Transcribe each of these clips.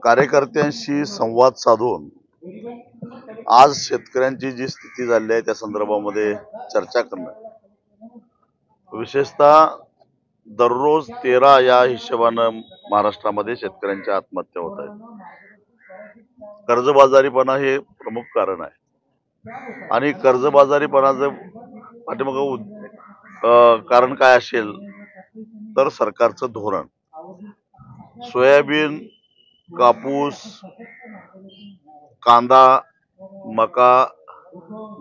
कार्यकर्त्यांशी संवाद साधून आज शेतकऱ्यांची जी स्थिती झाली आहे त्या संदर्भामध्ये चर्चा करणं, विशेषतः दररोज 13 या हिशोबानं महाराष्ट्रामध्ये शेतकऱ्यांच्या आत्महत्या होत आहेत. कर्जबाजारीपणा हे प्रमुख कारण आहे आणि कर्जबाजारीपणाचं पाठीमागं कारण काय असेल तर सरकारचं धोरण. सोयाबीन, कापूस, कांदा, मका,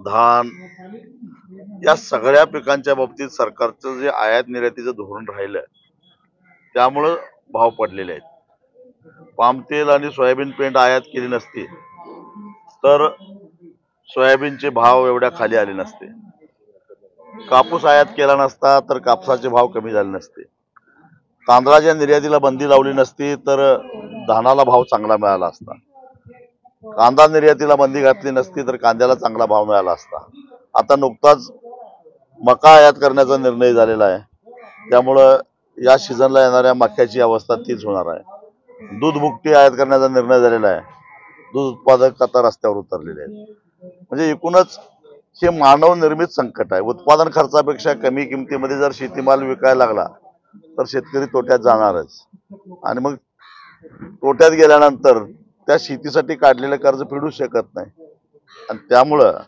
धान या सगळ्या पिकांच्या बाबतीत सरकारचं जे आयात निर्यातीचं धोरण राहिलं त्यामुळं भाव पडलेले आहेत. पाम तेल आणि सोयाबीन पेंड आयात केली नसती तर सोयाबीनचे भाव एवढ्या खाली आले नसते. कापूस आयात केला नसता तर कापसाचे भाव कमी झाले नसते. तांदळाच्या निर्यातीला बंदी लावली नसती तर धानाला भाव चांगला मिळाला असता. कांदा निर्यातीला बंदी घातली नसती तर कांद्याला चांगला भाव मिळाला असता. आता नुकताच मका आयात करण्याचा निर्णय झालेला आहे, त्यामुळं या सीझनला येणाऱ्या मक्याची अवस्था तीच होणार आहे. दूध भुकटी आयात करण्याचा निर्णय झालेला आहे. दूध उत्पादक आता रस्त्यावर उतरलेले आहेत. म्हणजे एकूणच हे मानव निर्मित संकट आहे. उत्पादन खर्चापेक्षा कमी किमतीमध्ये जर शेतीमाल विकायला लागला तर शेतकरी तोट्यात जाणारच आणि मग तोट्यात गेल्यानंतर त्या शेतीसाठी काढलेलं कर्ज फेडू शकत नाही. आणि त्यामुळं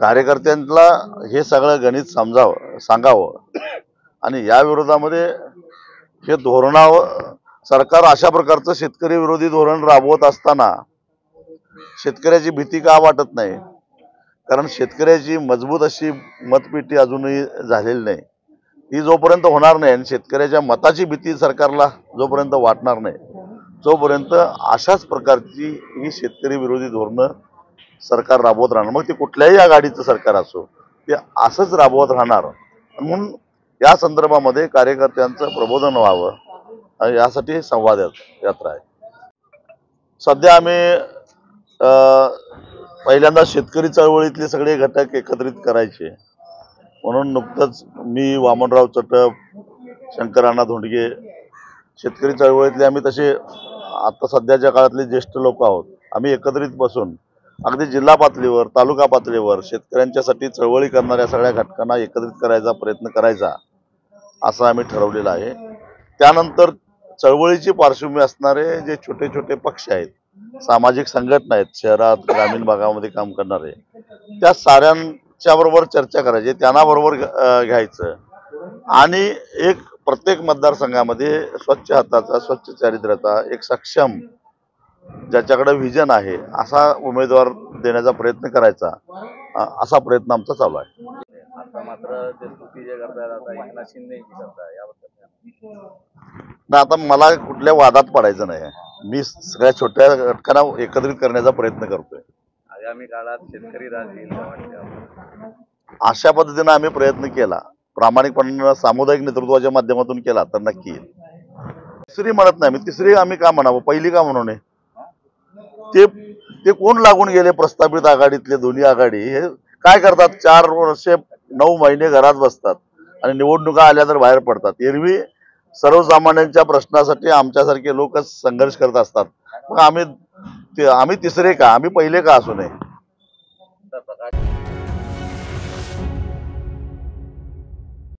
कार्यकर्त्यांना हे सगळं गणित सांगावं आणि या विरोधामध्ये हे धोरणावर सरकार अशा प्रकारचं शेतकरी विरोधी धोरण राबवत असताना शेतकऱ्याची भीती का वाटत नाही? कारण शेतकऱ्याची मजबूत अशी मतपेटी अजूनही झालेली नाही. ती जोपर्यंत होणार नाही आणि शेतकऱ्याच्या मताची भीती सरकारला जोपर्यंत वाटणार नाही तोपर्यंत अशाच प्रकारची ही शेतकरी विरोधी धोरणं सरकार राबवत राहणार. मग ते कुठल्याही आघाडीचं सरकार असो ते असंच राबवत राहणार. म्हणून या संदर्भामध्ये कार्यकर्त्यांचं प्रबोधन व्हावं आणि यासाठी संवाद यात्रा आहे. सध्या आम्ही पहिल्यांदा शेतकरी चळवळीतले सगळे घटक एकत्रित करायचे म्हणून नुकतंच मी, वामनराव चटप, शंकरांना धोंडगे, शेतकरी चळवळीतले आम्ही तसे आता सध्याच्या काळातले ज्येष्ठ लोक आहोत. आम्ही एकत्रित बसून अगदी जिल्हा पातळीवर, तालुका पातळीवर शेतकऱ्यांच्यासाठी चळवळी करणाऱ्या सगळ्या घटकांना एकत्रित करायचा प्रयत्न करायचा असं आम्ही ठरवलेलं आहे. त्यानंतर चळवळीची पार्श्वभूमी असणारे जे छोटे छोटे पक्ष आहेत, सामाजिक संघटना आहेत, शहरात ग्रामीण भागामध्ये काम करणारे, त्या साऱ्यांच्या बरोबर चर्चा करायची, त्यांना बरोबर घ्यायचं आणि एक प्रत्येक मतदारसंघामध्ये स्वच्छ हाताचा, स्वच्छ चारित्र्याचा, एक सक्षम ज्याच्याकडे व्हिजन आहे असा उमेदवार देण्याचा प्रयत्न करायचा, असा प्रयत्न आमचा चालू आहे. आता मात्र ते स्तुती जे करतात आता एकनाथ शिंदे करतात याबद्दल आता मला कुठल्या वादात पडायचं नाही. मी सगळ्या छोट्या घटकांना एकत्रित करण्याचा प्रयत्न करतोय. आगामी काळात शेतकरी राज येईल वाटतं. अशा पद्धतीने आम्ही प्रयत्न केला, प्रामाणिकपणे सामुदायिक नेतृत्वाच्या माध्यमातून केला तर नक्की येईल. तिसरी म्हणत नाही मी, तिसरी आम्ही का म्हणावं, पहिली का म्हणू नये? ते कोण लागून गेले प्रस्थापित आघाडीतले दोन्ही आघाडी हे काय करतात? 4 वर्षे 9 महिने घरात बसतात आणि निवडणुका आल्या तर बाहेर पडतात. एरवी सर्वसामान्यांच्या प्रश्नासाठी आमच्यासारखे लोकच संघर्ष करत असतात. मग आम्ही तिसरे का, आम्ही पहिले का असू नये?